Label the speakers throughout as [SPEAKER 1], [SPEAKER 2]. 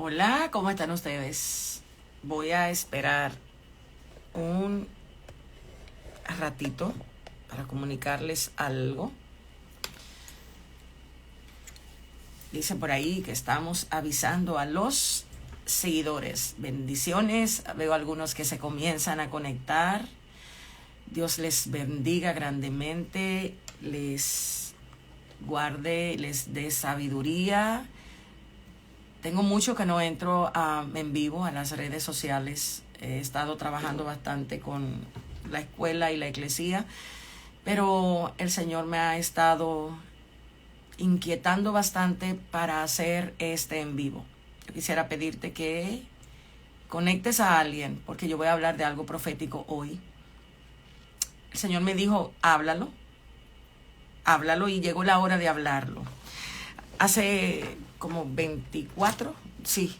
[SPEAKER 1] Hola, ¿cómo están ustedes? Voy a esperar un ratito para comunicarles algo. Dice por ahí que estamos avisando a los seguidores. Bendiciones. Veo algunos que se comienzan a conectar. Dios les bendiga grandemente, les guarde, les dé sabiduría. Tengo mucho que no entro en vivo a las redes sociales. He estado trabajando bastante con la escuela y la iglesia, pero el Señor me ha estado inquietando bastante para hacer este en vivo. Yo quisiera pedirte que conectes a alguien, porque yo voy a hablar de algo profético hoy. El Señor me dijo, háblalo, y llegó la hora de hablarlo. Hace como 24, sí,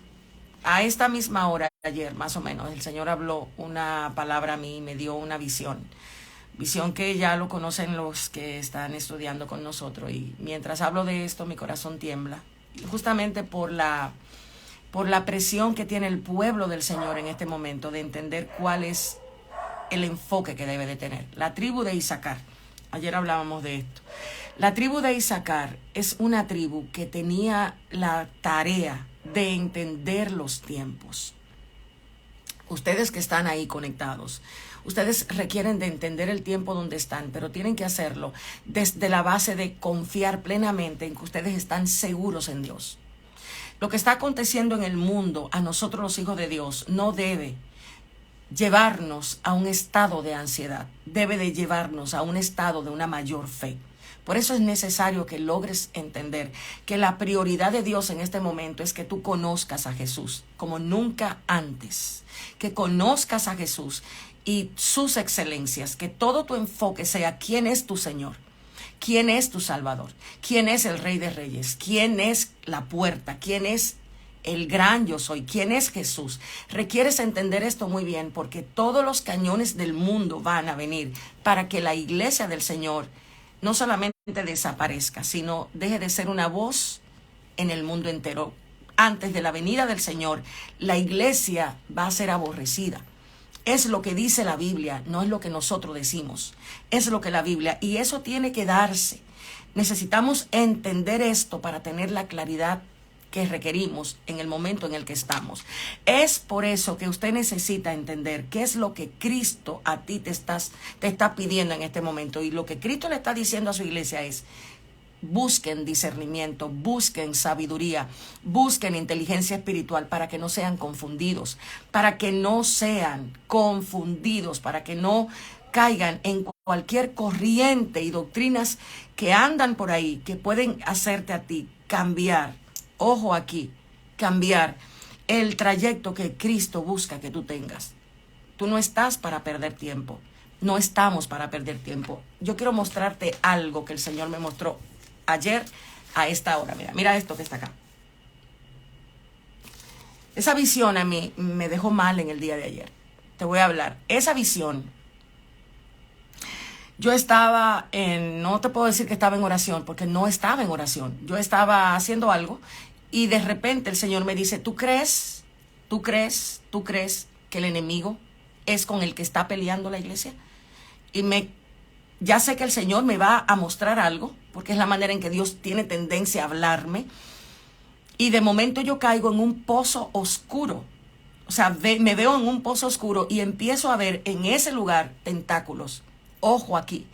[SPEAKER 1] a esta misma hora, ayer más o menos, el Señor habló una palabra a mí y me dio una visión que ya lo conocen los que están estudiando con nosotros, y mientras hablo de esto mi corazón tiembla, justamente por la presión que tiene el pueblo del Señor en este momento de entender cuál es el enfoque que debe de tener. La tribu de Isaacar, ayer hablábamos de esto. La tribu de Isaacar es una tribu que tenía la tarea de entender los tiempos. Ustedes que están ahí conectados, ustedes requieren de entender el tiempo donde están, pero tienen que hacerlo desde la base de confiar plenamente en que ustedes están seguros en Dios. Lo que está aconteciendo en el mundo, a nosotros los hijos de Dios, no debe llevarnos a un estado de ansiedad, debe de llevarnos a un estado de una mayor fe. Por eso es necesario que logres entender que la prioridad de Dios en este momento es que tú conozcas a Jesús como nunca antes, que conozcas a Jesús y sus excelencias, que todo tu enfoque sea quién es tu Señor, quién es tu Salvador, quién es el Rey de Reyes, quién es la puerta, quién es el gran yo soy, quién es Jesús. Requieres entender esto muy bien, porque todos los cañones del mundo van a venir para que la iglesia del Señor no solamente desaparezca, sino deje de ser una voz en el mundo entero. Antes de la venida del Señor, la iglesia va a ser aborrecida. Es lo que dice la Biblia, no es lo que nosotros decimos. Es lo que la Biblia, y eso tiene que darse. Necesitamos entender esto para tener la claridad que requerimos en el momento en el que estamos. Es por eso que usted necesita entender qué es lo que Cristo a ti te está pidiendo en este momento. Y lo que Cristo le está diciendo a su iglesia es: busquen discernimiento, busquen sabiduría, busquen inteligencia espiritual para que no sean confundidos, para que no caigan en cualquier corriente y doctrinas que andan por ahí, que pueden hacerte a ti cambiar. Ojo aquí, cambiar el trayecto que Cristo busca que tú tengas. Tú no estás para perder tiempo. No estamos para perder tiempo. Yo quiero mostrarte algo que el Señor me mostró ayer a esta hora. Mira esto que está acá. Esa visión a mí me dejó mal en el día de ayer. Te voy a hablar. Esa visión, yo estaba no te puedo decir que estaba en oración, porque no estaba en oración. Yo estaba haciendo algo y de repente el Señor me dice: ¿Tú crees que el enemigo es con el que está peleando la iglesia? Y ya sé que el Señor me va a mostrar algo, porque es la manera en que Dios tiene tendencia a hablarme. Y de momento yo caigo en un pozo oscuro. O sea, me veo en un pozo oscuro y empiezo a ver en ese lugar tentáculos. Ojo aquí.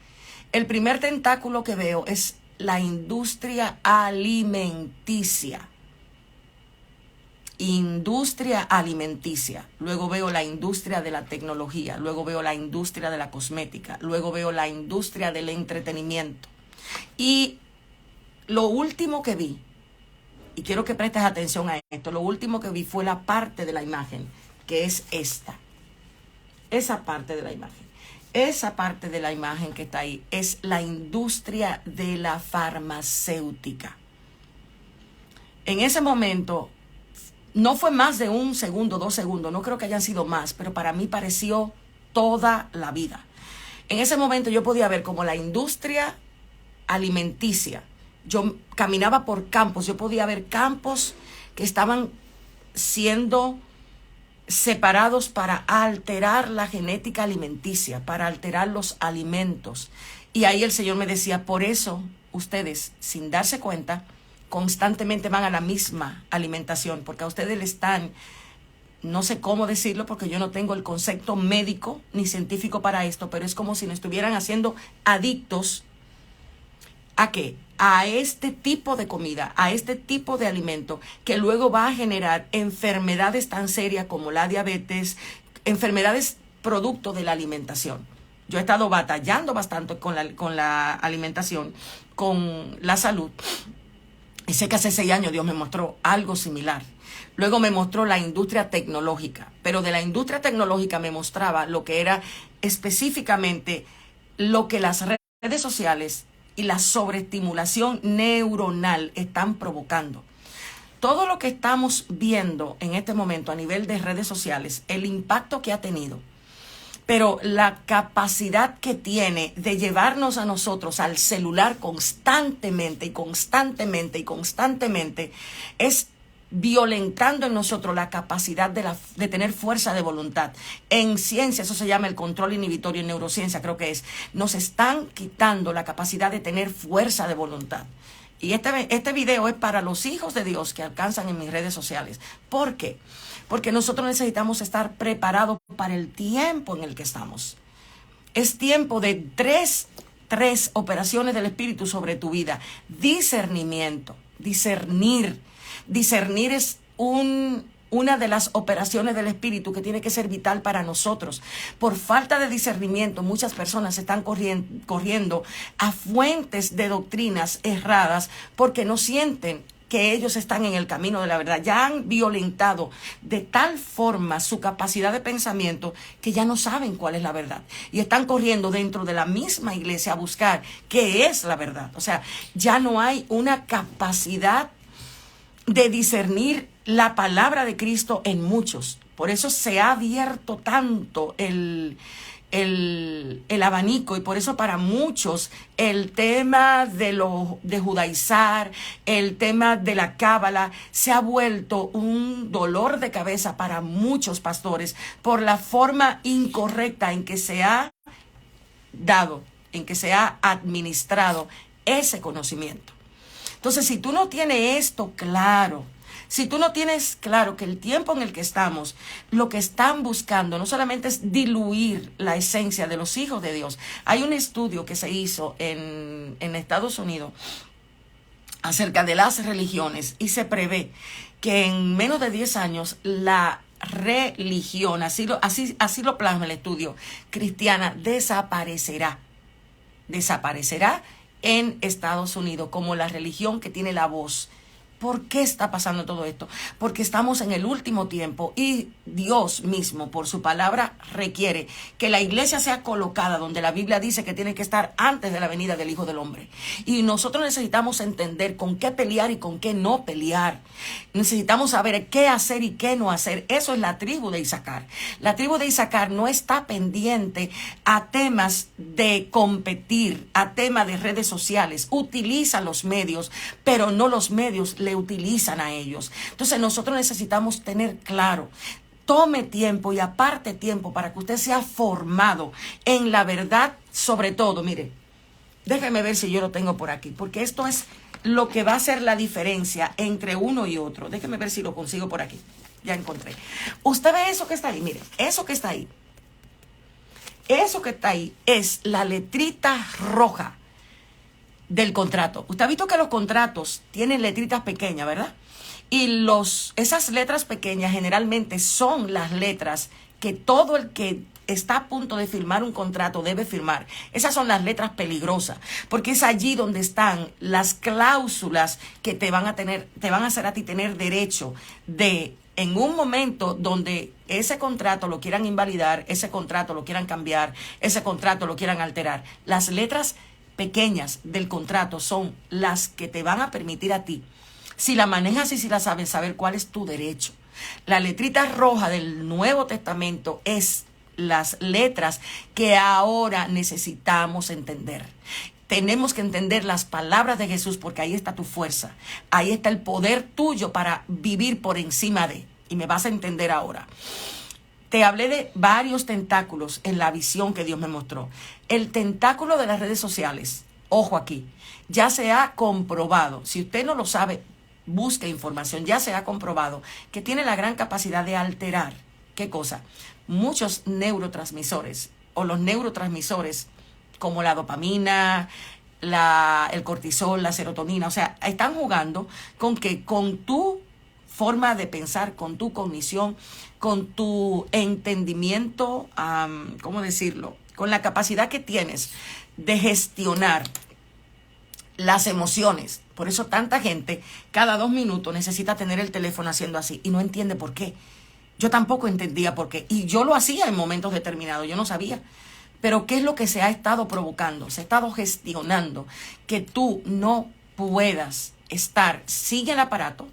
[SPEAKER 1] El primer tentáculo que veo es la industria alimenticia. Luego veo la industria de la tecnología. Luego veo la industria de la cosmética. Luego veo la industria del entretenimiento. Y lo último que vi, y quiero que prestes atención a esto, lo último que vi fue la parte de la imagen, que es esta. Esa parte de la imagen. Esa parte de la imagen que está ahí es la industria de la farmacéutica. En ese momento, no fue más de 1 segundo, 2 segundos, no creo que hayan sido más, pero para mí pareció toda la vida. En ese momento yo podía ver como la industria alimenticia. Yo caminaba por campos, yo podía ver campos que estaban siendo separados para alterar la genética alimenticia, para alterar los alimentos. Y ahí el Señor me decía, por eso ustedes, sin darse cuenta, constantemente van a la misma alimentación, porque a ustedes le están, no sé cómo decirlo, porque yo no tengo el concepto médico ni científico para esto, pero es como si nos estuvieran haciendo adictos. ¿A qué? A este tipo de comida, a este tipo de alimento, que luego va a generar enfermedades tan serias como la diabetes, enfermedades producto de la alimentación. Yo he estado batallando bastante con la alimentación, con la salud, y sé que hace 6 años Dios me mostró algo similar. Luego me mostró la industria tecnológica, pero de la industria tecnológica me mostraba lo que era específicamente lo que las redes sociales y la sobreestimulación neuronal están provocando. Todo lo que estamos viendo en este momento a nivel de redes sociales, el impacto que ha tenido, pero la capacidad que tiene de llevarnos a nosotros al celular constantemente es violentando en nosotros la capacidad de tener fuerza de voluntad. En ciencia eso se llama el control inhibitorio, en neurociencia creo que es. Nos están quitando la capacidad de tener fuerza de voluntad. Y este video es para los hijos de Dios que alcanzan en mis redes sociales. ¿Por qué? Porque nosotros necesitamos estar preparados para el tiempo en el que estamos. Es tiempo de tres operaciones del Espíritu sobre tu vida. Discernimiento, discernir. Discernir es una de las operaciones del Espíritu que tiene que ser vital para nosotros. Por falta de discernimiento, muchas personas están corriendo a fuentes de doctrinas erradas porque no sienten que ellos están en el camino de la verdad. Ya han violentado de tal forma su capacidad de pensamiento que ya no saben cuál es la verdad. Y están corriendo dentro de la misma iglesia a buscar qué es la verdad. O sea, ya no hay una capacidad de discernir la palabra de Cristo en muchos. Por eso se ha abierto tanto el abanico, y por eso para muchos el tema de judaizar, el tema de la cábala se ha vuelto un dolor de cabeza para muchos pastores por la forma incorrecta en que se ha dado, en que se ha administrado ese conocimiento. Entonces, si tú no tienes esto claro, si tú no tienes claro que el tiempo en el que estamos, lo que están buscando no solamente es diluir la esencia de los hijos de Dios. Hay un estudio que se hizo en Estados Unidos acerca de las religiones y se prevé que en menos de 10 años la religión, así lo plasma el estudio, cristiana, desaparecerá en Estados Unidos como la religión que tiene la voz. ¿Por qué está pasando todo esto? Porque estamos en el último tiempo y Dios mismo, por su palabra, requiere que la iglesia sea colocada donde la Biblia dice que tiene que estar antes de la venida del Hijo del Hombre. Y nosotros necesitamos entender con qué pelear y con qué no pelear. Necesitamos saber qué hacer y qué no hacer. Eso es la tribu de Isaacar. La tribu de Isaacar no está pendiente a temas de competir, a temas de redes sociales. Utiliza los medios, pero no los medios le utilizan a ellos. Entonces nosotros necesitamos tener claro, tome tiempo y aparte tiempo para que usted sea formado en la verdad, sobre todo. Mire, déjeme ver si yo lo tengo por aquí, porque esto es lo que va a hacer la diferencia entre uno y otro. Déjeme ver si lo consigo por aquí. Ya encontré. Usted ve eso que está ahí, mire, eso que está ahí. Eso que está ahí es la letrita roja del contrato. Usted ha visto que los contratos tienen letritas pequeñas, ¿verdad? Y esas letras pequeñas generalmente son las letras que todo el que está a punto de firmar un contrato debe firmar. Esas son las letras peligrosas, porque es allí donde están las cláusulas que te van a hacer a ti tener derecho de, en un momento donde ese contrato lo quieran invalidar, ese contrato lo quieran cambiar, ese contrato lo quieran alterar. Las letras pequeñas del contrato son las que te van a permitir a ti, si la manejas y si la sabes, saber cuál es tu derecho. La letrita roja del Nuevo Testamento es las letras que ahora necesitamos entender. Tenemos que entender las palabras de Jesús, porque ahí está tu fuerza, ahí está el poder tuyo para vivir por encima de. y me vas a entender ahora. Te hablé de varios tentáculos en la visión que Dios me mostró. El tentáculo de las redes sociales, ojo aquí, ya se ha comprobado. Si usted no lo sabe, busque información. Ya se ha comprobado que tiene la gran capacidad de alterar, ¿qué cosa? Muchos neurotransmisores, o los neurotransmisores como la dopamina, el cortisol, la serotonina. O sea, están jugando con que con tu forma de pensar, con tu cognición, con tu entendimiento, ¿cómo decirlo? Con la capacidad que tienes de gestionar las emociones. Por eso tanta gente cada 2 minutos necesita tener el teléfono haciendo así y no entiende por qué. Yo tampoco entendía por qué. Y yo lo hacía en momentos determinados, yo no sabía. Pero ¿qué es lo que se ha estado provocando? Se ha estado gestionando que tú no puedas estar sin el aparato,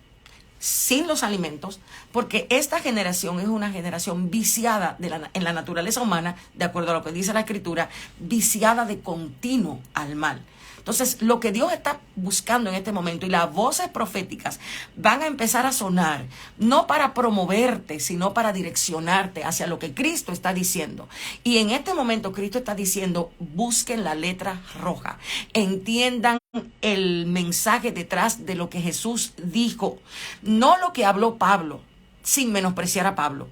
[SPEAKER 1] sin los alimentos, porque esta generación es una generación viciada en la naturaleza humana, de acuerdo a lo que dice la Escritura, viciada de continuo al mal. Entonces, lo que Dios está buscando en este momento, y las voces proféticas van a empezar a sonar, no para promoverte, sino para direccionarte hacia lo que Cristo está diciendo. Y en este momento Cristo está diciendo, busquen la letra roja, entiendan el mensaje detrás de lo que Jesús dijo, no lo que habló Pablo, sin menospreciar a Pablo.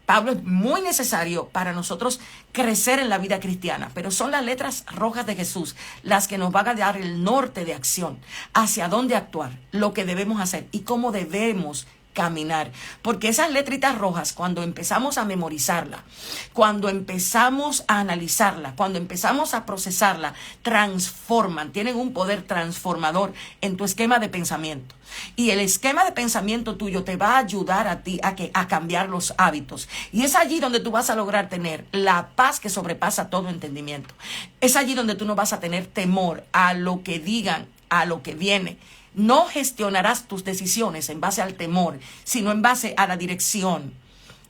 [SPEAKER 1] Pablo es muy necesario para nosotros crecer en la vida cristiana, pero son las letras rojas de Jesús las que nos van a dar el norte de acción, hacia dónde actuar, lo que debemos hacer y cómo debemos caminar. Porque esas letritas rojas, cuando empezamos a memorizarla, cuando empezamos a analizarla, cuando empezamos a procesarla, transforman, tienen un poder transformador en tu esquema de pensamiento. Y el esquema de pensamiento tuyo te va a ayudar a ti a cambiar los hábitos. Y es allí donde tú vas a lograr tener la paz que sobrepasa todo entendimiento. Es allí donde tú no vas a tener temor a lo que digan, a lo que viene. No gestionarás tus decisiones en base al temor, sino en base a la dirección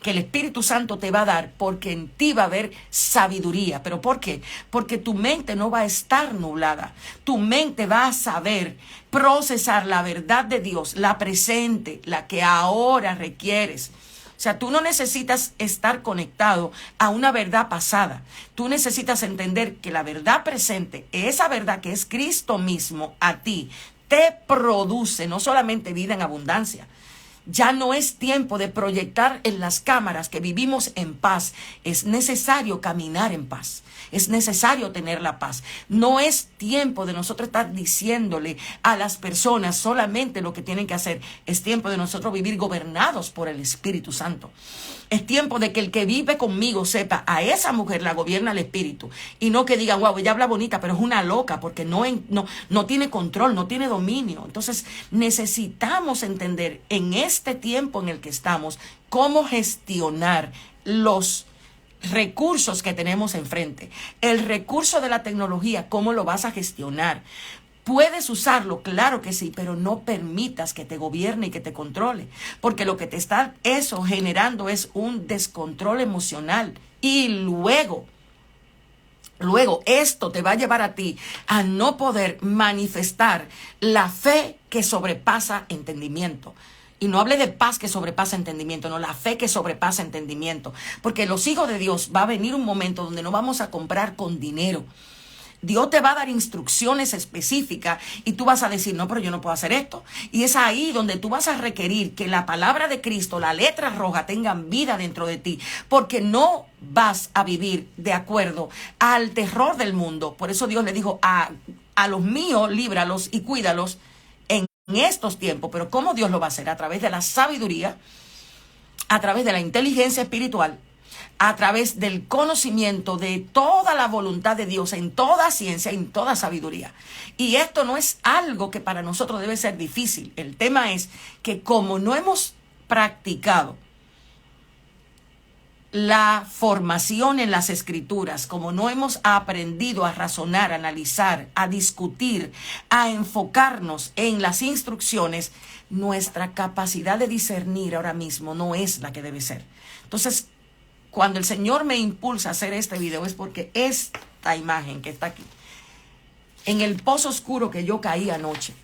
[SPEAKER 1] que el Espíritu Santo te va a dar, porque en ti va a haber sabiduría. ¿Pero por qué? Porque tu mente no va a estar nublada. Tu mente va a saber procesar la verdad de Dios, la presente, la que ahora requieres. O sea, tú no necesitas estar conectado a una verdad pasada. Tú necesitas entender que la verdad presente, esa verdad que es Cristo mismo a ti, te produce no solamente vida en abundancia. Ya no es tiempo de proyectar en las cámaras que vivimos en paz. Es necesario caminar en paz. Es necesario tener la paz. No es tiempo de nosotros estar diciéndole a las personas solamente lo que tienen que hacer. Es tiempo de nosotros vivir gobernados por el Espíritu Santo. Es tiempo de que el que vive conmigo sepa, a esa mujer la gobierna el Espíritu. Y no que digan, wow, ella habla bonita, pero es una loca porque no tiene control, no tiene dominio. Entonces necesitamos entender en este tiempo en el que estamos cómo gestionar los recursos que tenemos enfrente. El recurso de la tecnología, ¿cómo lo vas a gestionar? ¿Puedes usarlo? Claro que sí, pero no permitas que te gobierne y que te controle, porque lo que te está eso generando es un descontrol emocional. Y luego esto te va a llevar a ti a no poder manifestar la fe que sobrepasa entendimiento. Y no hable de paz que sobrepasa entendimiento, no, la fe que sobrepasa entendimiento. Porque los hijos de Dios va a venir un momento donde no vamos a comprar con dinero. Dios te va a dar instrucciones específicas y tú vas a decir, no, pero yo no puedo hacer esto. Y es ahí donde tú vas a requerir que la palabra de Cristo, la letra roja, tengan vida dentro de ti. Porque no vas a vivir de acuerdo al terror del mundo. Por eso Dios le dijo a los míos, líbralos y cuídalos en estos tiempos. Pero ¿cómo Dios lo va a hacer? A través de la sabiduría, a través de la inteligencia espiritual, a través del conocimiento de toda la voluntad de Dios, en toda ciencia, en toda sabiduría. Y esto no es algo que para nosotros debe ser difícil. El tema es que como no hemos practicado la formación en las Escrituras, como no hemos aprendido a razonar, a analizar, a discutir, a enfocarnos en las instrucciones, nuestra capacidad de discernir ahora mismo no es la que debe ser. Entonces, cuando el Señor me impulsa a hacer este video es porque esta imagen que está aquí, en el pozo oscuro que yo caí anoche,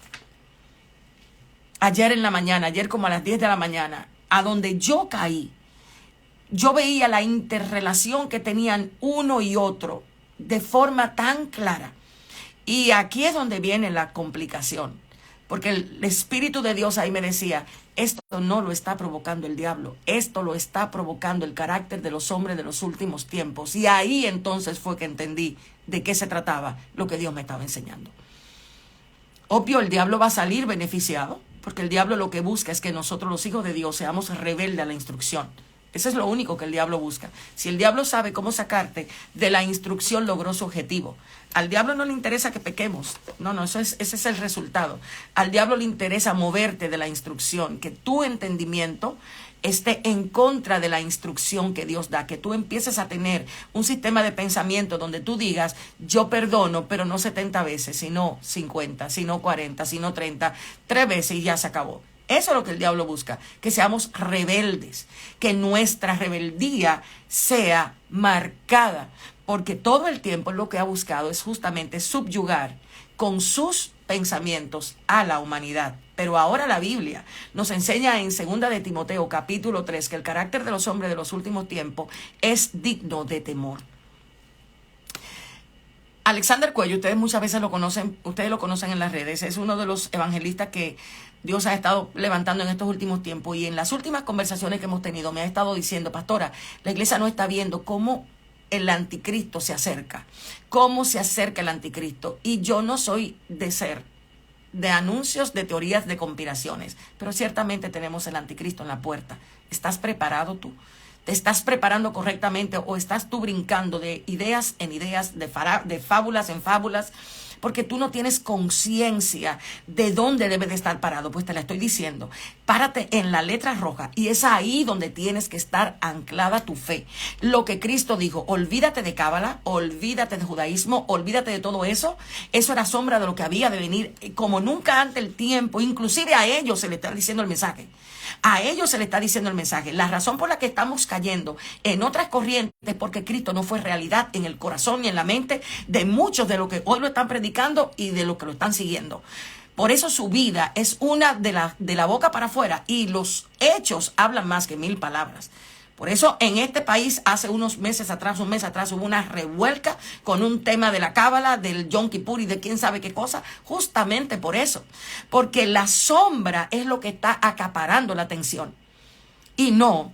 [SPEAKER 1] ayer en la mañana, ayer como a las 10 de la mañana, a donde yo caí, yo veía la interrelación que tenían uno y otro de forma tan clara. Y aquí es donde viene la complicación, porque el Espíritu de Dios ahí me decía, esto no lo está provocando el diablo, esto lo está provocando el carácter de los hombres de los últimos tiempos. Y ahí entonces fue que entendí de qué se trataba lo que Dios me estaba enseñando. Obvio, el diablo va a salir beneficiado, porque el diablo lo que busca es que nosotros, los hijos de Dios, seamos rebeldes a la instrucción. Eso es lo único que el diablo busca. Si el diablo sabe cómo sacarte de la instrucción, logró su objetivo. Al diablo no le interesa que pequemos. No, ese es el resultado. Al diablo le interesa moverte de la instrucción, que tu entendimiento esté en contra de la instrucción que Dios da, que tú empieces a tener un sistema de pensamiento donde tú digas, yo perdono, pero no 70 veces, sino 50, sino 40, sino 30, 3 veces y ya se acabó. Eso es lo que el diablo busca, que seamos rebeldes, que nuestra rebeldía sea marcada, porque todo el tiempo lo que ha buscado es justamente subyugar con sus pensamientos a la humanidad. Pero ahora la Biblia nos enseña en 2 de Timoteo capítulo 3 que el carácter de los hombres de los últimos tiempos es digno de temor. Alexander Cuello, ustedes muchas veces lo conocen en las redes, es uno de los evangelistas que Dios ha estado levantando en estos últimos tiempos, y en las últimas conversaciones que hemos tenido me ha estado diciendo, pastora, la iglesia no está viendo cómo el anticristo se acerca, cómo se acerca el anticristo, y yo no soy de anuncios de teorías de conspiraciones, pero ciertamente tenemos el anticristo en la puerta. ¿Estás preparado tú? ¿Te estás preparando correctamente o estás tú brincando de ideas en ideas, de fábulas en fábulas? Porque tú no tienes conciencia de dónde debe de estar parado. Pues te la estoy diciendo. Párate en la letra roja y es ahí donde tienes que estar anclada tu fe. Lo que Cristo dijo, olvídate de cábala, olvídate de judaísmo, olvídate de todo eso. Eso era sombra de lo que había de venir como nunca antes el tiempo. Inclusive a ellos se le está diciendo el mensaje. A ellos se le está diciendo el mensaje. La razón por la que estamos cayendo en otras corrientes es porque Cristo no fue realidad en el corazón y en la mente de muchos de los que hoy lo están predicando y de los que lo están siguiendo. Por eso su vida es una de la boca para afuera, y los hechos hablan más que 1000 palabras. Por eso en este país hace un mes atrás hubo una revuelca con un tema de la cábala, del Yom Kippur y de quién sabe qué cosa, justamente por eso. Porque la sombra es lo que está acaparando la atención y no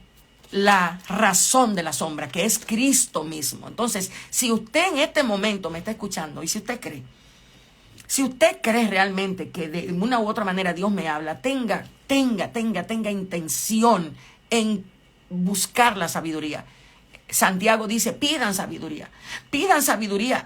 [SPEAKER 1] la razón de la sombra, que es Cristo mismo. Entonces, si usted en este momento me está escuchando y si usted cree realmente que de una u otra manera Dios me habla, tenga intención en buscar la sabiduría. Santiago dice, pidan sabiduría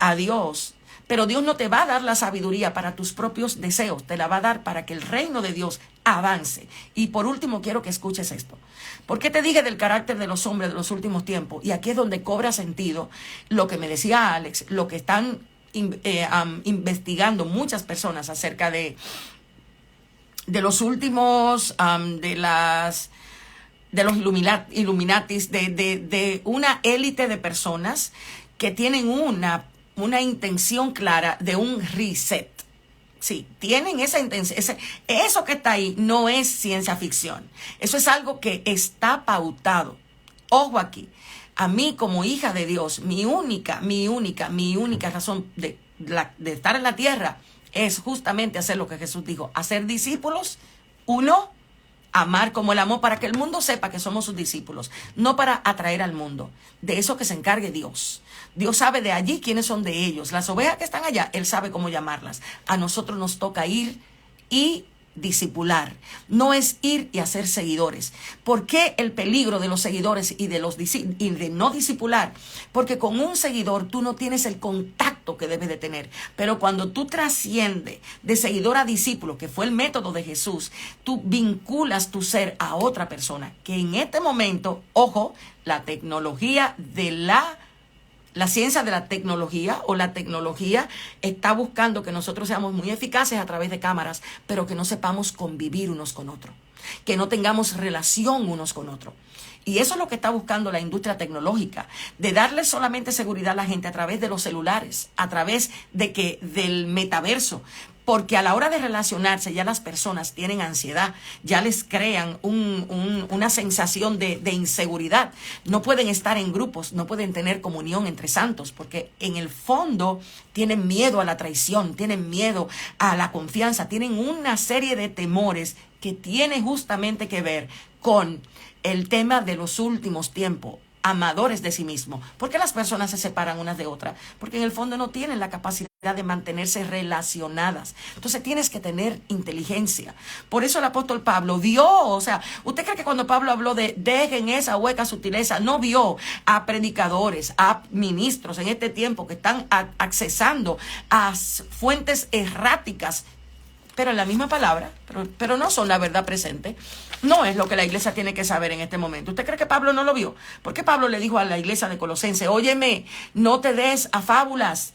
[SPEAKER 1] a Dios, pero Dios no te va a dar la sabiduría para tus propios deseos, te la va a dar para que el reino de Dios avance. Y por último quiero que escuches esto. ¿Por qué te dije del carácter de los hombres de los últimos tiempos? Y aquí es donde cobra sentido lo que me decía Alex, lo que están investigando muchas personas acerca de los últimos, de los Illuminatis, de una élite de personas que tienen una intención clara de un reset. Sí, tienen esa intención. Eso que está ahí no es ciencia ficción. Eso es algo que está pautado. Ojo aquí. A mí como hija de Dios, mi única razón de estar en la tierra es justamente hacer lo que Jesús dijo. Hacer discípulos, amar como el amor, para que el mundo sepa que somos sus discípulos, no para atraer al mundo. De eso que se encargue Dios. Dios sabe de allí quiénes son de ellos. Las ovejas que están allá, Él sabe cómo llamarlas. A nosotros nos toca ir y discipular. No es ir y hacer seguidores. ¿Por qué el peligro de los seguidores y de no discipular? Porque con un seguidor tú no tienes el contacto que debes de tener. Pero cuando tú trasciendes de seguidor a discípulo, que fue el método de Jesús, tú vinculas tu ser a otra persona. Que en este momento, ojo, la tecnología de la ciencia de la tecnología o la tecnología está buscando que nosotros seamos muy eficaces a través de cámaras, pero que no sepamos convivir unos con otros, que no tengamos relación unos con otros. Y eso es lo que está buscando la industria tecnológica, de darle solamente seguridad a la gente a través de los celulares, a través del metaverso. Porque a la hora de relacionarse ya las personas tienen ansiedad, ya les crean una sensación de inseguridad. No pueden estar en grupos, no pueden tener comunión entre santos, porque en el fondo tienen miedo a la traición, tienen miedo a la confianza, tienen una serie de temores que tienen justamente que ver con el tema de los últimos tiempos. Amadores de sí mismos. ¿Por qué las personas se separan unas de otras? Porque en el fondo no tienen la capacidad de mantenerse relacionadas. Entonces tienes que tener inteligencia. Por eso el apóstol Pablo vio, o sea, ¿usted cree que cuando Pablo habló de dejen esa hueca sutileza, no vio a predicadores, a ministros en este tiempo que están accesando a fuentes erráticas, pero en la misma palabra, pero no son la verdad presente? No es lo que la iglesia tiene que saber en este momento. ¿Usted cree que Pablo no lo vio? ¿Por qué Pablo le dijo a la iglesia de Colosense, óyeme, no te des a fábulas,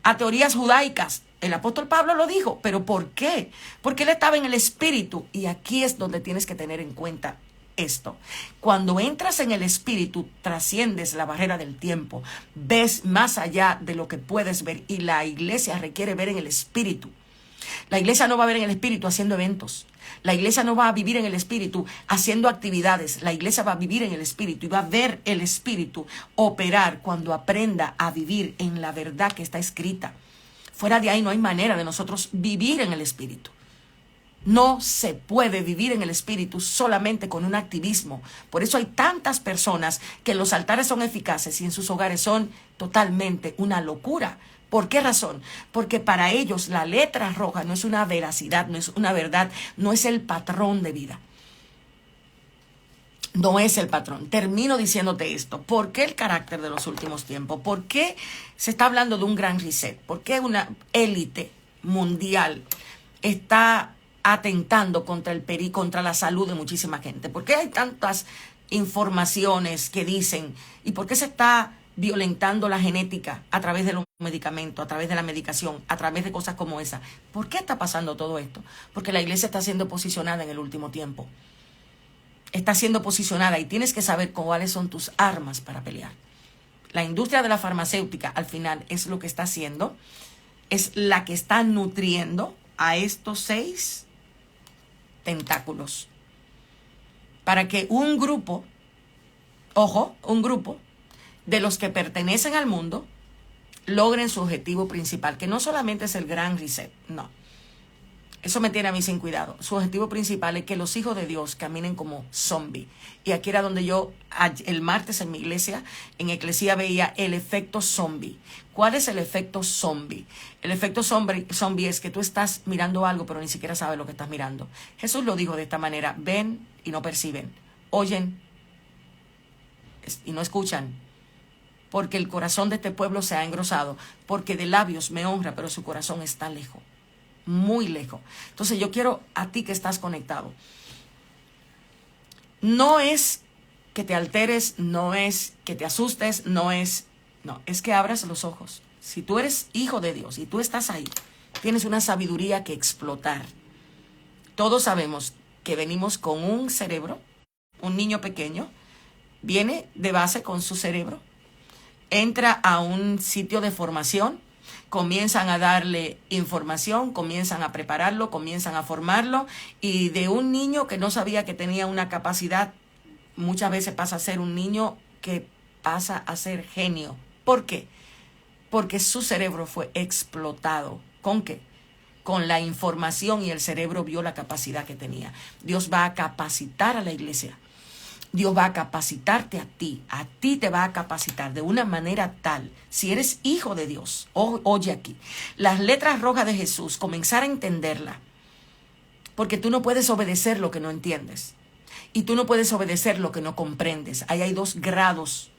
[SPEAKER 1] a teorías judaicas? El apóstol Pablo lo dijo, ¿pero por qué? Porque él estaba en el espíritu, y aquí es donde tienes que tener en cuenta esto. Cuando entras en el espíritu, trasciendes la barrera del tiempo, ves más allá de lo que puedes ver, y la iglesia requiere ver en el espíritu. La iglesia no va a ver en el espíritu haciendo eventos. La iglesia no va a vivir en el espíritu haciendo actividades. La iglesia va a vivir en el espíritu y va a ver el espíritu operar cuando aprenda a vivir en la verdad que está escrita. Fuera de ahí no hay manera de nosotros vivir en el espíritu. No se puede vivir en el espíritu solamente con un activismo. Por eso hay tantas personas que en los altares son eficaces y en sus hogares son totalmente una locura. ¿Por qué razón? Porque para ellos la letra roja no es una veracidad, no es una verdad, no es el patrón de vida. No es el patrón. Termino diciéndote esto. ¿Por qué el carácter de los últimos tiempos? ¿Por qué se está hablando de un gran reset? ¿Por qué una élite mundial está atentando contra la salud de muchísima gente? ¿Por qué hay tantas informaciones que dicen? ¿Y por qué se está violentando la genética a través de los medicamentos, a través de la medicación, a través de cosas como esa? ¿Por qué está pasando todo esto? Porque la iglesia está siendo posicionada en el último tiempo. Está siendo posicionada y tienes que saber cuáles son tus armas para pelear. La industria de la farmacéutica al final es lo que está haciendo, es la que está nutriendo a estos 6 tentáculos para que un grupo de los que pertenecen al mundo logren su objetivo principal, que no solamente es el gran reset, no. Eso me tiene a mí sin cuidado. Su objetivo principal es que los hijos de Dios caminen como zombies. Y aquí era donde yo, el martes en mi iglesia, en Eclesía, veía el efecto zombie. ¿Cuál es el efecto zombie? El efecto zombie es que tú estás mirando algo, pero ni siquiera sabes lo que estás mirando. Jesús lo dijo de esta manera: ven y no perciben, oyen y no escuchan, porque el corazón de este pueblo se ha engrosado, porque de labios me honra, pero su corazón está lejos, muy lejos. Entonces yo quiero a ti que estás conectado, no es que te alteres, no es que te asustes, no, es que abras los ojos. Si tú eres hijo de Dios y tú estás ahí, tienes una sabiduría que explotar. Todos sabemos que venimos con un cerebro, un niño pequeño viene de base con su cerebro, entra a un sitio de formación, comienzan a darle información, comienzan a prepararlo, comienzan a formarlo, y de un niño que no sabía que tenía una capacidad, muchas veces pasa a ser un niño que pasa a ser genio. ¿Por qué? Porque su cerebro fue explotado. ¿Con qué? Con la información, y el cerebro vio la capacidad que tenía. Dios va a capacitar a la iglesia. Dios va a capacitarte a ti te va a capacitar de una manera tal, si eres hijo de Dios. Oye aquí, las letras rojas de Jesús, comenzar a entenderla, porque tú no puedes obedecer lo que no entiendes, y tú no puedes obedecer lo que no comprendes. Ahí hay 2 grados,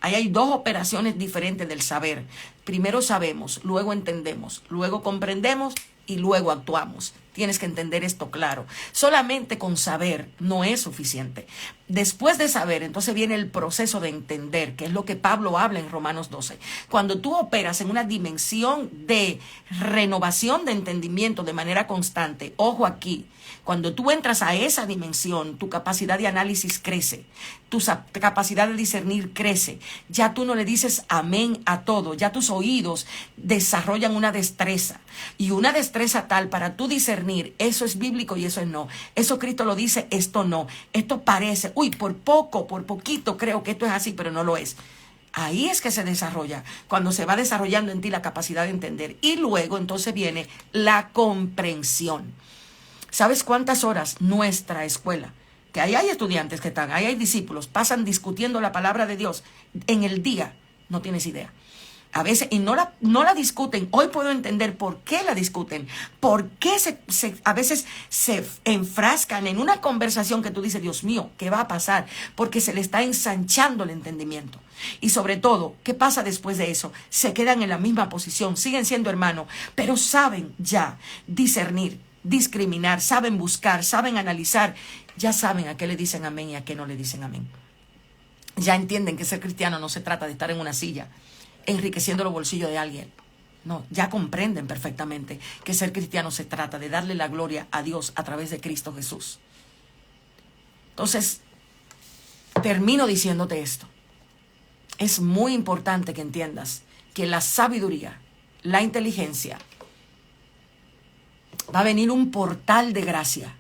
[SPEAKER 1] ahí hay 2 operaciones diferentes del saber. Primero sabemos, luego entendemos, luego comprendemos y luego actuamos. tienes que entender esto claro. Solamente con saber no es suficiente. Después de saber, entonces viene el proceso de entender, que es lo que Pablo habla en Romanos 12. Cuando tú operas en una dimensión de renovación de entendimiento de manera constante, ojo aquí, cuando tú entras a esa dimensión, tu capacidad de análisis crece, tu capacidad de discernir crece. Ya tú no le dices amén a todo, ya tus oídos desarrollan una destreza. Y una destreza tal para tú discernir, eso es bíblico y eso es no. Eso Cristo lo dice, esto no. Esto parece, por poquito creo que esto es así, pero no lo es. Ahí es que se desarrolla, cuando se va desarrollando en ti la capacidad de entender. Y luego entonces viene la comprensión. ¿Sabes cuántas horas nuestra escuela, que ahí hay estudiantes que están, ahí hay discípulos, pasan discutiendo la palabra de Dios en el día? No tienes idea. A veces, y no la discuten. Hoy puedo entender por qué la discuten. Por qué a veces se enfrascan en una conversación que tú dices, Dios mío, ¿qué va a pasar? Porque se le está ensanchando el entendimiento. Y sobre todo, ¿qué pasa después de eso? Se quedan en la misma posición, siguen siendo hermanos, pero saben ya discernir, discriminar, saben buscar, saben analizar, ya saben a qué le dicen amén y a qué no le dicen amén. Ya entienden que ser cristiano no se trata de estar en una silla enriqueciendo los bolsillos de alguien. No, ya comprenden perfectamente que ser cristiano se trata de darle la gloria a Dios a través de Cristo Jesús. Entonces, termino diciéndote esto. Es muy importante que entiendas que la sabiduría, la inteligencia, va a venir un portal de gracia.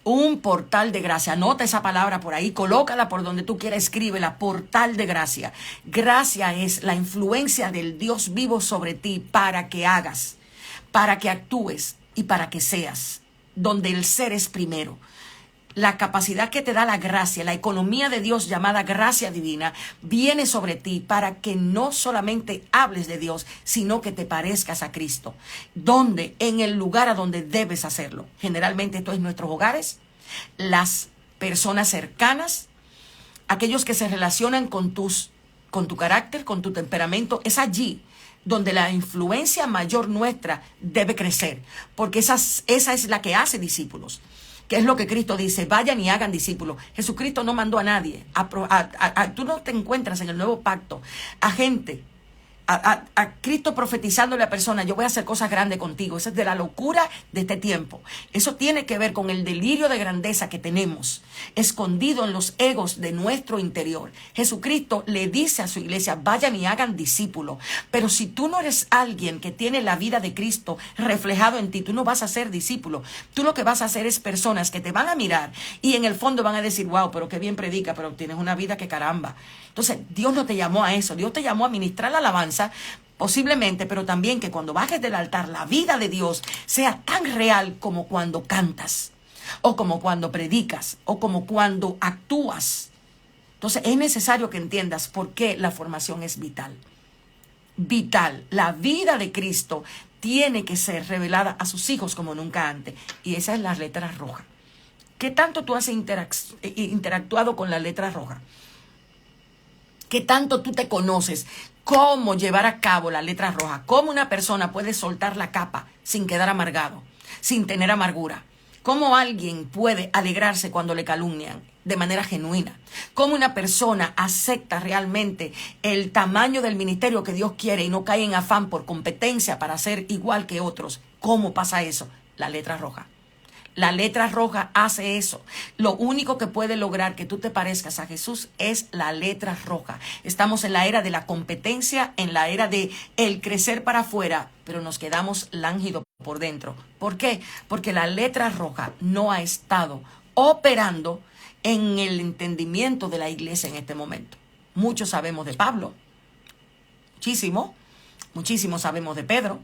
[SPEAKER 1] Un portal de gracia. Anota esa palabra por ahí, colócala por donde tú quieras, escríbela. Portal de gracia. Gracia es la influencia del Dios vivo sobre ti para que hagas, para que actúes y para que seas, donde el ser es primero. La capacidad que te da la gracia, la economía de Dios llamada gracia divina, viene sobre ti para que no solamente hables de Dios, sino que te parezcas a Cristo. ¿Dónde? En el lugar a donde debes hacerlo. Generalmente esto es nuestros hogares, las personas cercanas, aquellos que se relacionan con tu carácter, con tu temperamento. Es allí donde la influencia mayor nuestra debe crecer, porque esa es la que hace discípulos. ¿Qué es lo que Cristo dice? Vayan y hagan discípulos. Jesucristo no mandó a nadie. Tú no te encuentras en el nuevo pacto a gente, a Cristo profetizándole a personas, yo voy a hacer cosas grandes contigo. Eso es de la locura de este tiempo. Eso tiene que ver con el delirio de grandeza que tenemos escondido en los egos de nuestro interior. Jesucristo le dice a su iglesia, vayan y hagan discípulos. Pero si tú no eres alguien que tiene la vida de Cristo reflejado en ti, tú no vas a ser discípulo. Tú lo que vas a hacer es personas que te van a mirar y en el fondo van a decir, wow, pero qué bien predica, pero tienes una vida que caramba. Entonces, Dios no te llamó a eso. Dios te llamó a ministrar la alabanza, posiblemente, pero también que cuando bajes del altar, la vida de Dios sea tan real como cuando cantas, o como cuando predicas, o como cuando actúas. Entonces, es necesario que entiendas por qué la formación es vital. Vital. La vida de Cristo tiene que ser revelada a sus hijos como nunca antes. Y esa es la letra roja. ¿Qué tanto tú has interactuado con la letra roja? ¿Qué tanto tú te conoces? ¿Cómo llevar a cabo la letra roja? ¿Cómo una persona puede soltar la capa sin quedar amargado, sin tener amargura? ¿Cómo alguien puede alegrarse cuando le calumnian de manera genuina? ¿Cómo una persona acepta realmente el tamaño del ministerio que Dios quiere y no cae en afán por competencia para ser igual que otros? ¿Cómo pasa eso? La letra roja. La letra roja hace eso. Lo único que puede lograr que tú te parezcas a Jesús es la letra roja. Estamos en la era de la competencia, en la era de el crecer para afuera, pero nos quedamos lánguidos por dentro. ¿Por qué? Porque la letra roja no ha estado operando en el entendimiento de la iglesia en este momento. Muchos sabemos de Pablo, muchísimo sabemos de Pedro.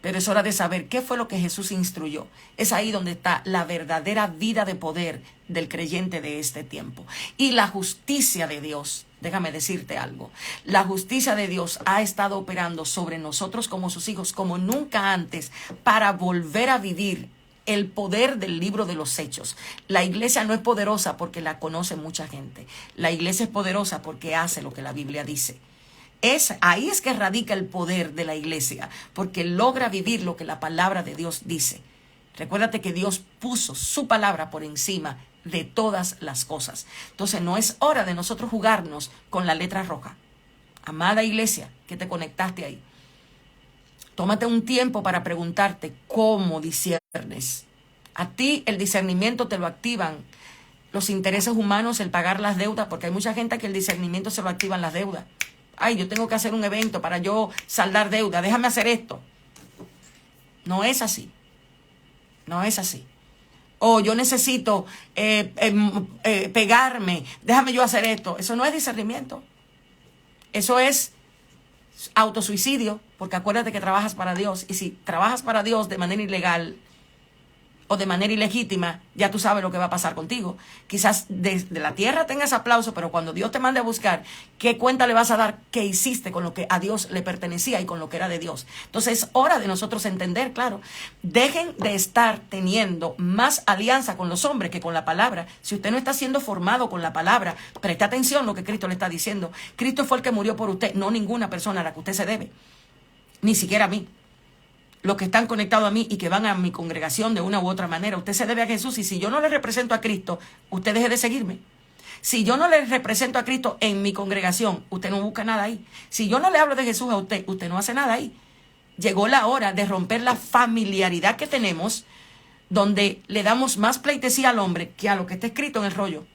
[SPEAKER 1] Pero es hora de saber qué fue lo que Jesús instruyó. Es ahí donde está la verdadera vida de poder del creyente de este tiempo. Y la justicia de Dios, déjame decirte algo, la justicia de Dios ha estado operando sobre nosotros como sus hijos como nunca antes para volver a vivir el poder del libro de los Hechos. La iglesia no es poderosa porque la conoce mucha gente. La iglesia es poderosa porque hace lo que la Biblia dice. Ahí es que radica el poder de la iglesia, porque logra vivir lo que la palabra de Dios dice. Recuérdate que Dios puso su palabra por encima de todas las cosas. Entonces no es hora de nosotros jugarnos con la letra roja. Amada iglesia, que te conectaste ahí, tómate un tiempo para preguntarte cómo disiernes. A ti el discernimiento te lo activan los intereses humanos, el pagar las deudas, porque hay mucha gente que el discernimiento se lo activan las deudas. Ay, yo tengo que hacer un evento para yo saldar deuda, déjame hacer esto. No es así. No es así. O yo necesito pegarme, déjame yo hacer esto. Eso no es discernimiento. Eso es autosuicidio, porque acuérdate que trabajas para Dios. Y si trabajas para Dios de manera ilegal o de manera ilegítima, ya tú sabes lo que va a pasar contigo. Quizás desde la tierra tengas aplauso, pero cuando Dios te mande a buscar, ¿qué cuenta le vas a dar? ¿Qué hiciste con lo que a Dios le pertenecía y con lo que era de Dios? Entonces es hora de nosotros entender, claro, dejen de estar teniendo más alianza con los hombres que con la palabra. Si usted no está siendo formado con la palabra, preste atención a lo que Cristo le está diciendo. Cristo fue el que murió por usted, no ninguna persona a la que usted se debe, ni siquiera a mí. Los que están conectados a mí y que van a mi congregación de una u otra manera, usted se debe a Jesús, y si yo no le represento a Cristo, usted deje de seguirme. Si yo no le represento a Cristo en mi congregación, usted no busca nada ahí. Si yo no le hablo de Jesús a usted, usted no hace nada ahí. Llegó la hora de romper la familiaridad que tenemos, donde le damos más pleitesía al hombre que a lo que está escrito en el rollo.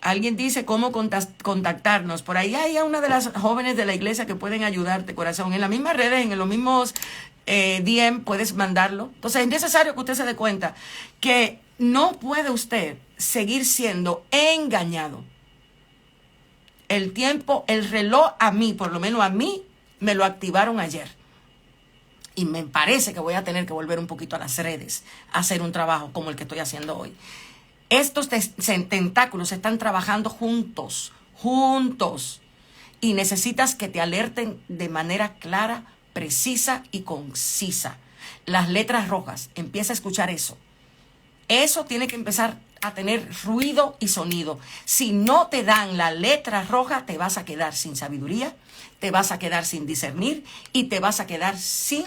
[SPEAKER 1] Alguien dice cómo contactarnos. Por ahí hay una de las jóvenes de la iglesia que pueden ayudarte, corazón. En las mismas redes, en los mismos DM, puedes mandarlo. Entonces es necesario que usted se dé cuenta que no puede usted seguir siendo engañado. El tiempo, el reloj a mí, por lo menos a mí, me lo activaron ayer. Y me parece que voy a tener que volver un poquito a las redes a hacer un trabajo como el que estoy haciendo hoy. Estos tentáculos están trabajando juntos. Y necesitas que te alerten de manera clara, precisa y concisa. Las letras rojas, empieza a escuchar eso. Eso tiene que empezar a tener ruido y sonido. Si no te dan la letra roja, te vas a quedar sin sabiduría, te vas a quedar sin discernir y te vas a quedar sin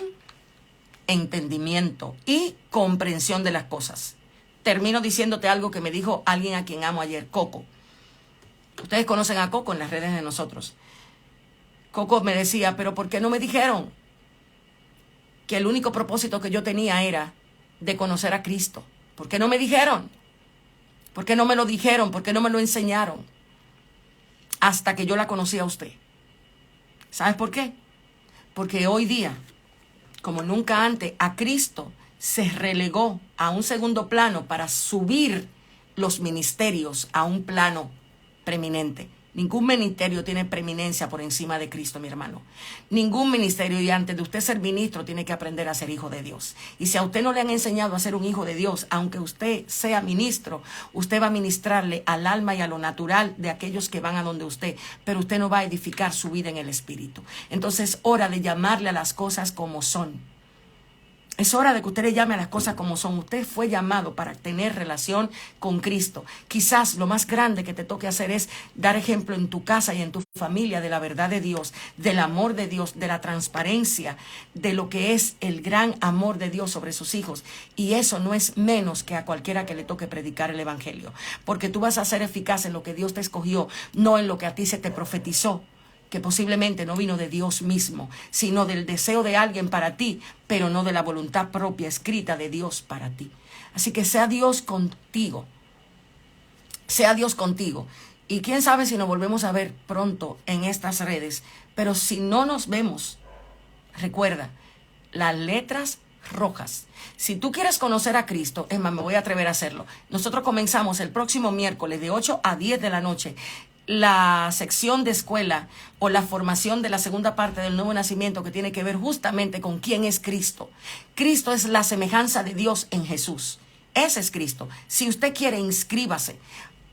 [SPEAKER 1] entendimiento y comprensión de las cosas. Termino diciéndote algo que me dijo alguien a quien amo ayer, Coco. Ustedes conocen a Coco en las redes de nosotros. Coco me decía, pero ¿por qué no me dijeron que el único propósito que yo tenía era de conocer a Cristo? ¿Por qué no me dijeron? ¿Por qué no me lo dijeron? ¿Por qué no me lo enseñaron? Hasta que yo la conocí a usted. ¿Sabes por qué? Porque hoy día, como nunca antes, a Cristo se relegó a un segundo plano para subir los ministerios a un plano preeminente. Ningún ministerio tiene preeminencia por encima de Cristo, mi hermano. Ningún ministerio, y antes de usted ser ministro, tiene que aprender a ser hijo de Dios. Y si a usted no le han enseñado a ser un hijo de Dios, aunque usted sea ministro, usted va a ministrarle al alma y a lo natural de aquellos que van a donde usted, pero usted no va a edificar su vida en el espíritu. Entonces es hora de llamarle a las cosas como son. Es hora de que usted le llame a las cosas como son. Usted fue llamado para tener relación con Cristo. Quizás lo más grande que te toque hacer es dar ejemplo en tu casa y en tu familia de la verdad de Dios, del amor de Dios, de la transparencia, de lo que es el gran amor de Dios sobre sus hijos. Y eso no es menos que a cualquiera que le toque predicar el evangelio. Porque tú vas a ser eficaz en lo que Dios te escogió, no en lo que a ti se te profetizó, que posiblemente no vino de Dios mismo, sino del deseo de alguien para ti, pero no de la voluntad propia escrita de Dios para ti. Así que sea Dios contigo. Sea Dios contigo. Y quién sabe si nos volvemos a ver pronto en estas redes. Pero si no nos vemos, recuerda, las letras rojas. Si tú quieres conocer a Cristo, es más, me voy a atrever a hacerlo. Nosotros comenzamos el próximo miércoles de 8 a 10 de la noche. La sección de escuela o la formación de la segunda parte del nuevo nacimiento, que tiene que ver justamente con quién es Cristo. Cristo es la semejanza de Dios en Jesús. Ese es Cristo. Si usted quiere, inscríbase,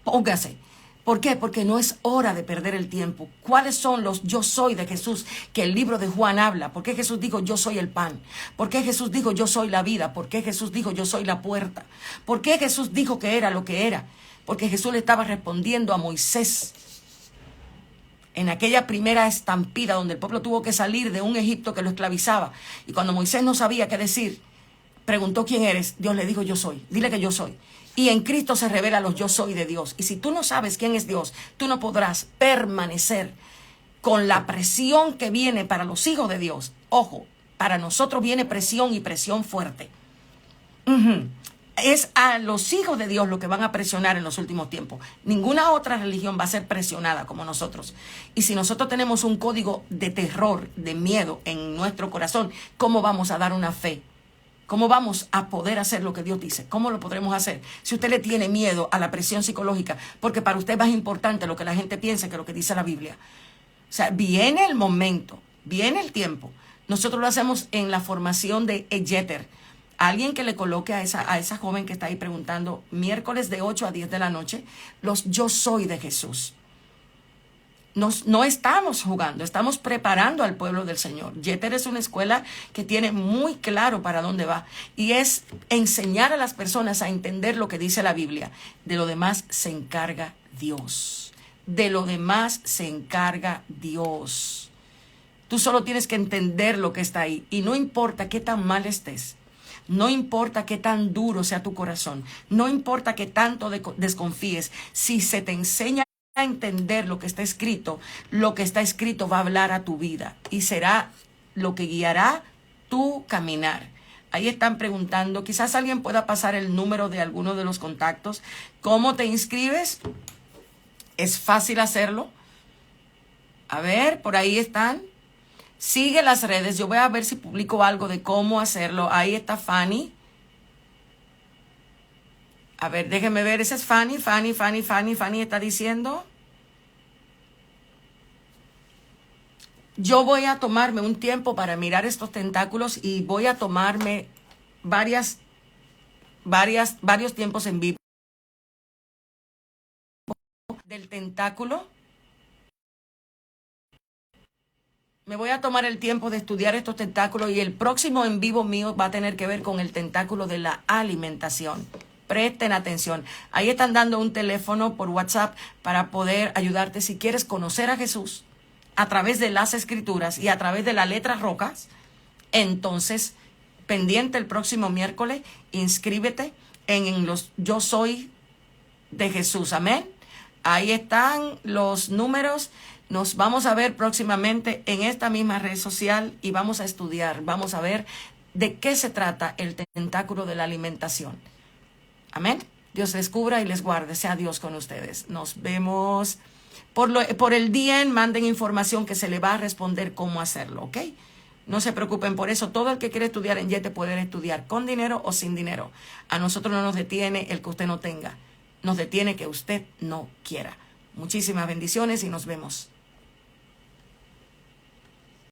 [SPEAKER 1] póngase. ¿Por qué? Porque no es hora de perder el tiempo. ¿Cuáles son los yo soy de Jesús que el libro de Juan habla? ¿Por qué Jesús dijo yo soy el pan? ¿Por qué Jesús dijo yo soy la vida? ¿Por qué Jesús dijo yo soy la puerta? ¿Por qué Jesús dijo que era lo que era? Porque Jesús le estaba respondiendo a Moisés. en aquella primera estampida donde el pueblo tuvo que salir de un Egipto que lo esclavizaba. Y cuando Moisés no sabía qué decir, preguntó quién eres. Dios le dijo, yo soy. Dile que yo soy. Y en Cristo se revela los yo soy de Dios. Y si tú no sabes quién es Dios, tú no podrás permanecer con la presión que viene para los hijos de Dios. Ojo, para nosotros viene presión y presión fuerte. Es a los hijos de Dios lo que van a presionar en los últimos tiempos. Ninguna otra religión va a ser presionada como nosotros. Y si nosotros tenemos un código de terror, de miedo en nuestro corazón, ¿cómo vamos a dar una fe? ¿Cómo vamos a poder hacer lo que Dios dice? ¿Cómo lo podremos hacer? Si usted le tiene miedo a la presión psicológica, porque para usted es más importante lo que la gente piensa que lo que dice la Biblia. O sea, viene el momento, viene el tiempo. Nosotros lo hacemos en la formación de Ejeter. Alguien que le coloque a esa joven que está ahí preguntando, miércoles de 8 a 10 de la noche, los yo soy de Jesús. No estamos jugando, estamos preparando al pueblo del Señor. Jeter es una escuela que tiene muy claro para dónde va y es enseñar a las personas a entender lo que dice la Biblia. De lo demás se encarga Dios. De lo demás se encarga Dios. Tú solo tienes que entender lo que está ahí y no importa qué tan mal estés. No importa qué tan duro sea tu corazón. No importa qué tanto desconfíes. Si se te enseña a entender lo que está escrito va a hablar a tu vida y será lo que guiará tu caminar. Ahí están preguntando, quizás alguien pueda pasar el número de alguno de los contactos. ¿Cómo te inscribes? Es fácil hacerlo. A ver, por ahí están. Sigue las redes. Yo voy a ver si publico algo de cómo hacerlo. Ahí está Fanny. A ver, déjenme ver. Esa es Fanny. Fanny está diciendo. Yo voy a tomarme un tiempo para mirar estos tentáculos y voy a tomarme varios tiempos en vivo del tentáculo. Me voy a tomar el tiempo de estudiar estos tentáculos y el próximo en vivo mío va a tener que ver con el tentáculo de la alimentación. Presten atención. Ahí están dando un teléfono por WhatsApp para poder ayudarte si quieres conocer a Jesús a través de las Escrituras y a través de las letras rocas. Entonces, pendiente el próximo miércoles, inscríbete en los Yo Soy de Jesús. Amén. Ahí están los números. Nos vamos a ver próximamente en esta misma red social y vamos a estudiar, vamos a ver de qué se trata el tentáculo de la alimentación. Amén. Dios les cubra y les guarde. Sea Dios con ustedes. Nos vemos por el DM. Manden información que se le va a responder cómo hacerlo, ¿ok? No se preocupen por eso. Todo el que quiere estudiar en Yete puede estudiar con dinero o sin dinero. A nosotros no nos detiene el que usted no tenga. Nos detiene que usted no quiera. Muchísimas bendiciones y nos vemos.